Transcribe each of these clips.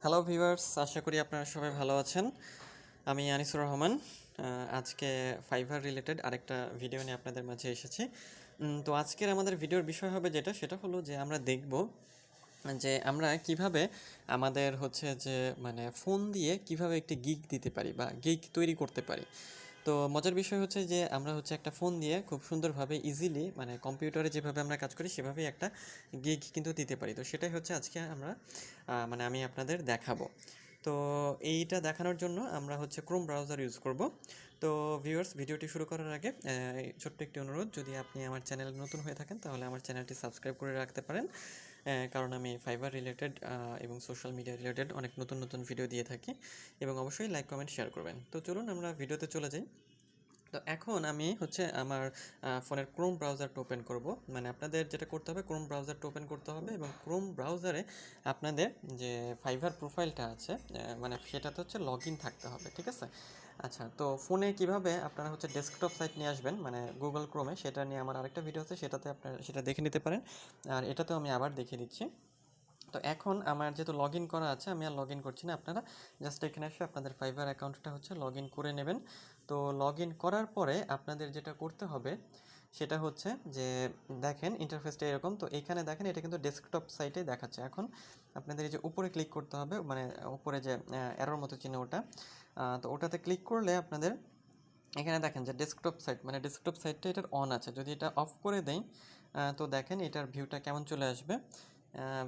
Hello viewers, আশা করি আপনারা সবাই ভালো আছেন। আমি আনিসুর রহমান। আজকে ফাইভার রিলেটেড আরেকটা ভিডিও নিয়ে আপনাদের মাঝে এসেছি। তো আজকের আমাদের ভিডিওর বিষয় হবে সেটা হলো যে আমরা দেখব যে আমরা কিভাবে আমাদের যে মানে ফোন দিয়ে কিভাবে একটি গিগ দিতে পারি বা গিগ তৈরি করতে পারি। তো মজার বিষয় হচ্ছে যে আমরা একটা ফোন দিয়ে খুব সুন্দরভাবে ইজিলি মানে কম্পিউটারে যেভাবে আমরা কাজ করি সেভাবেই একটা গিগ কিন্তু দিতে পারি। তো সেটাই আজকে আমরা মানে আমি আপনাদের দেখাবো। তো এইটা দেখানোর জন্য আমরা ক্রোম ব্রাউজার ইউজ করব। তো ভিউয়ার্স, ভিডিওটি শুরু করার আগে ছোট্ট একটি অনুরোধ, যদি আপনি আমার চ্যানেল নতুন হয়ে থাকেন তাহলে আমার চ্যানেলটি সাবস্ক্রাইব করে রাখতে পারেন, কারণ আমি ফাইবার রিলেটেড এবং সোশ্যাল মিডিয়া রিলেটেড অনেক নতুন নতুন ভিডিও দিয়ে থাকি। এবং অবশ্যই লাইক কমেন্ট শেয়ার করবেন। তো চলুন আমরা ভিডিওতে চলে যাই। তো এখন আমি আমার ফোনের ক্রোম ব্রাউজারটা ওপেন করব। মানে আপনাদের যেটা করতে হবে, ক্রোম ব্রাউজারটা ওপেন করতে হবে এবং ক্রোম ব্রাউজারে আপনাদের যে ফাইবার প্রোফাইলটা আছে মানে সেটাতে লগ ইন থাকতে হবে, ঠিক আছে? আচ্ছা, তো ফোনে কিভাবে আপনারা ডেস্কটপ সাইট নিয়ে আসবেন মানে গুগল ক্রোমে, সেটা নিয়ে আমার আরেকটা ভিডিও আছে, সেটাতে আপনারা সেটা দেখে নিতে পারেন। আর এটাতেও আমি আবার দেখিয়ে দিচ্ছি। তো এখন আমার যেহেতু লগ ইন করা আছে, আমি আর লগ ইন করছি না। আপনারা জাস্ট এখানে এসে আপনাদের ফাইবার অ্যাকাউন্টটা লগ ইন করে নেবেন। তো লগ ইন করার পরে আপনাদের যেটা করতে হবে সেটা যে দেখেন ইন্টারফেসটা এরকম। তো এখানে দেখেন এটা কিন্তু ডেস্কটপ সাইটে দেখাচ্ছে। এখন আপনাদের এই যে উপরে ক্লিক করতে হবে, মানে উপরে যে অ্যারোর মতো চিহ্ন ওটা, তো ওটাতে ক্লিক করলে আপনাদের এখানে দেখেন যে ডেস্কটপ সাইট, মানে ডেস্কটপ সাইটটা এটার অন আছে। যদি এটা অফ করে দেই তো দেখেন এটার ভিউটা কেমন চলে আসবে।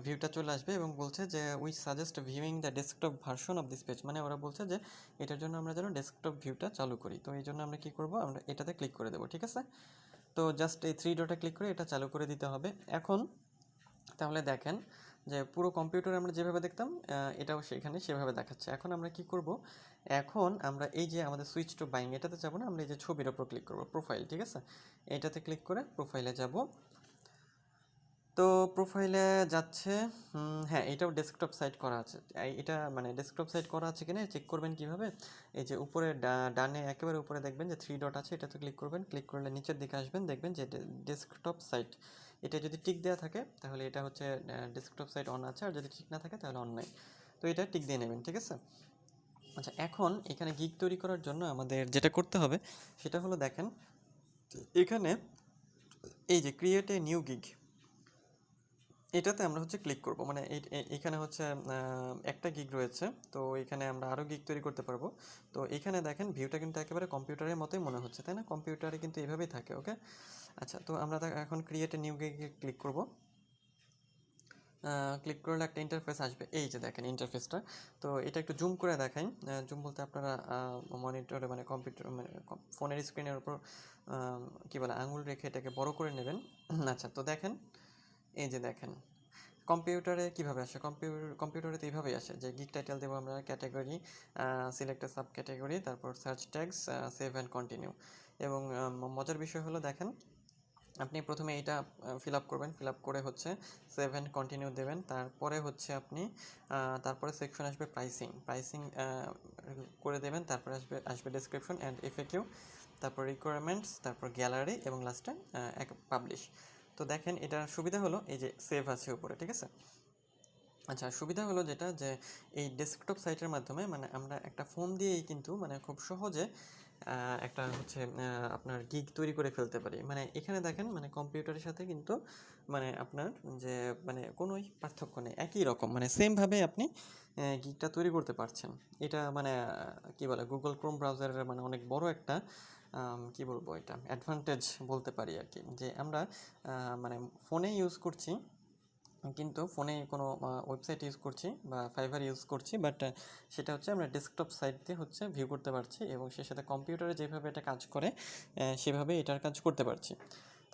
ভিউটা চলে আসবে এবং বলছে যে we suggest viewing the desktop version of this page, মানে ওরা বলছে যে এটার জন্য আমরা যেন ডেস্কটপ ভিউটা চালু করি। তো এই জন্য আমরা কী করবো, আমরা এটাতে ক্লিক করে দেবো, ঠিক আছে? তো জাস্ট এই থ্রি ডটে ক্লিক করে এটা চালু করে দিতে হবে। এখন তাহলে দেখেন যে পুরো কম্পিউটারে আমরা যেভাবে দেখতাম এটাও সেখানে সেভাবে দেখাচ্ছে। এখন আমরা কি করব, এখন আমরা এই যে আমাদের সুইচ টু বাইং এটাতে যাবো না, আমরা এই যে ছবির ওপর ক্লিক করব, প্রোফাইল, ঠিক আছে? এটাতে ক্লিক করে প্রোফাইলে যাব। তো প্রোফাইলে যাচ্ছে, হ্যাঁ, এটাও ডেস্কটপ সাইট করা আছে। এটা মানে ডেস্কটপ সাইট করা আছে কিনা চেক করবেন কিভাবে, এই যে উপরে ডানে একেবারে উপরে দেখবেন যে থ্রি ডট আছে, এটাতে ক্লিক করবেন। ক্লিক করলে নিচের দিকে আসবেন, দেখবেন যে ডেস্কটপ সাইট, এটা যদি টিক দেওয়া থাকে তাহলে এটা ডেস্কটপ সাইট অন আছে, আর যদি ঠিক না থাকে তাহলে অন নাই। তো এটা টিক দিয়ে নেবেন, ঠিক আছে? আচ্ছা, এখন এখানে গিগ তৈরি করার জন্য আমাদের যেটা করতে হবে সেটা হলো দেখেন এখানে এই যে ক্রিয়েট এ নিউ গিগ, এটাতে আমরা ক্লিক করব। মানে এখানে একটা গিগ রয়েছে, তো এখানে আমরা আরও গিগ তৈরি করতে পারবো। তো এখানে দেখেন ভিউটা কিন্তু একেবারে কম্পিউটারের মতোই মনে হচ্ছে, তাই না? কম্পিউটারে কিন্তু এভাবেই থাকে, ওকে? আচ্ছা, তো আমরা এখন ক্রিয়েট এ নিউ গিগে ক্লিক করব। ক্লিক করলে একটা ইন্টারফেস আসবে, এই যে দেখেন ইন্টারফেসটা। তো এটা একটু জুম করে দেখাই। জুম বলতে আপনারা মনিটরে মানে কম্পিউটার মানে ফোনের স্ক্রিনের উপর কী বলে আঙুল রেখে এটাকে বড় করে নেবেন। আচ্ছা, তো দেখেন এই যে দেখেন কম্পিউটারে কীভাবে আসে, কম্পিউটারে তো এইভাবেই আসে যে গিগ টাইটেল দেবো আমরা, ক্যাটাগরি, সিলেক্ট সাব ক্যাটাগরি, তারপর search tags, save and continue. এবং মজার বিষয় হলো দেখেন আপনি প্রথমে এইটা ফিল আপ করবেন, ফিল আপ করে সেভ অ্যান্ড কন্টিনিউ দেবেন। তারপরে তারপরে সেকশন আসবে প্রাইসিং, প্রাইসিং করে দেবেন। তারপরে আসবে ডেসক্রিপশন অ্যান্ড এফএকিউ, তারপর রিকোয়ারমেন্টস, তারপর গ্যালারি এবং লাস্টে পাবলিশ। তো দেখেন এটার সুবিধা হলো এই যে সেভ আছে উপরে, ঠিক আছে? আচ্ছা, সুবিধা হলো যেটা যে এই ডেস্কটপ সাইটের মাধ্যমে মানে আমরা একটা ফোন দিয়েই কিন্তু মানে খুব সহজে একটা আপনার গিগ তৈরি করে ফেলতে পারি। মানে এখানে দেখেন মানে কম্পিউটারের সাথে কিন্তু মানে আপনার যে মানে কোনোই পার্থক্য নেই, একই রকম মানে সেমভাবে আপনি গিগটা তৈরি করতে পারছেন। এটা মানে কি বলে গুগল ক্রোম ব্রাউজারের মানে অনেক বড় একটা কি বলবো, এটা অ্যাডভান্টেজ বলতে পারি আর কি, যে আমরা মানে ফোনে ইউজ করছি কিন্তু ফোনে কোনো ওয়েবসাইট ইউজ করছি বা ফাইবার ইউজ করছি, বাট সেটা আমরা ডেস্কটপ সাইট দিয়ে ভিউ করতে পারছি এবং সে সাথে কম্পিউটারে যেভাবে এটা কাজ করে সেভাবে এটার কাজ করতে পারছি।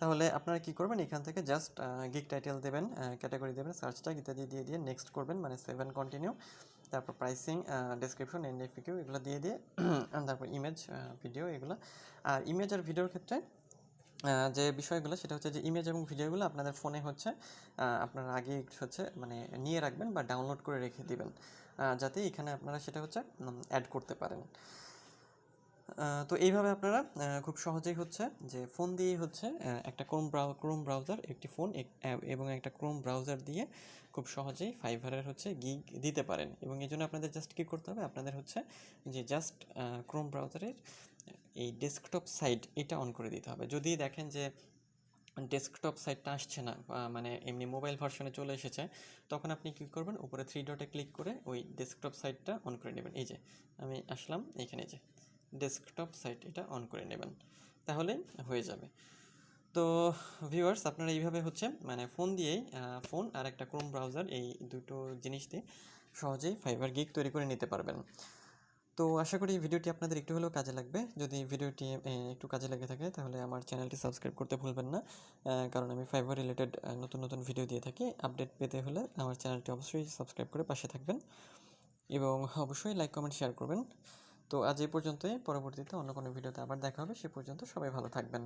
তাহলে আপনারা কি করবেন, এখান থেকে জাস্ট গিগ টাইটেল দেবেন, ক্যাটাগরি দেবেন, সার্চ ট্যাগ ইত্যাদি দিয়ে নেক্সট করবেন, মানে সেভ অ্যান্ড কন্টিনিউ। তারপর প্রাইসিং, ডেসক্রিপশন, এনএফকিউ এগুলো দিয়ে তারপর ইমেজ, ভিডিও এগুলো। আর ইমেজ আর ভিডিওর ক্ষেত্রে যে বিষয়গুলো সেটা যে ইমেজ এবং ভিডিওগুলো আপনাদের ফোনে আপনারা আগে মানে নিয়ে রাখবেন বা ডাউনলোড করে রেখে দিবেন, যাতে এখানে আপনারা সেটা অ্যাড করতে পারেন। তো এইভাবে আপনারা খুব সহজেই যে ফোন দিয়েই একটা ক্রোম ব্রাউজার, একটি ফোন এবং একটা ক্রোম ব্রাউজার দিয়ে খুব সহজেই ফাইভারের হচ্ছে গিগ দিতে পারেন। এবং এই জন্য আপনাদের জাস্ট কী করতে হবে, আপনাদের হচ্ছে যে জাস্ট ক্রোম ব্রাউজারের এই ডেস্কটপ সাইট এটা অন করে দিতে হবে। যদি দেখেন যে ডেস্কটপ সাইটটা আসছে না, মানে এমনি মোবাইল ভার্সনে চলে এসেছে, তখন আপনি কী করবেন, উপরে 3 ডটে ক্লিক করে ওই ডেস্কটপ সাইটটা অন করে নেবেন। এই যে আমি আসলাম এইখানে, যে ডেস্কটপ সাইট এটা অন করে নেবেন, তাহলে হয়ে যাবে। তো ভিউয়ার্স, আপনারা এইভাবে হচ্ছে মানে ফোন দিয়েই ফোন আর একটা ক্রোম ব্রাউজার, এই দুটো জিনিস দিয়ে সহজেই ফাইবার গিগ তৈরি করে নিতে পারবেন। তো আশা করি ভিডিওটি আপনাদের একটু হলেও কাজে লাগবে। যদি ভিডিওটি একটু কাজে লেগে থাকে তাহলে আমার চ্যানেলটি সাবস্ক্রাইব করতে ভুলবেন না, কারণ আমি ফাইবার রিলেটেড নতুন নতুন ভিডিও দিয়ে থাকি। আপডেট পেতে হলে আমার চ্যানেলটি অবশ্যই সাবস্ক্রাইব করে পাশে থাকবেন এবং অবশ্যই লাইক কমেন্ট শেয়ার করবেন। তো আজ এই পর্যন্তই, পরবর্তীতে অন্য কোনো ভিডিওতে আবার দেখা হবে। সে পর্যন্ত সবাই ভালো থাকবেন।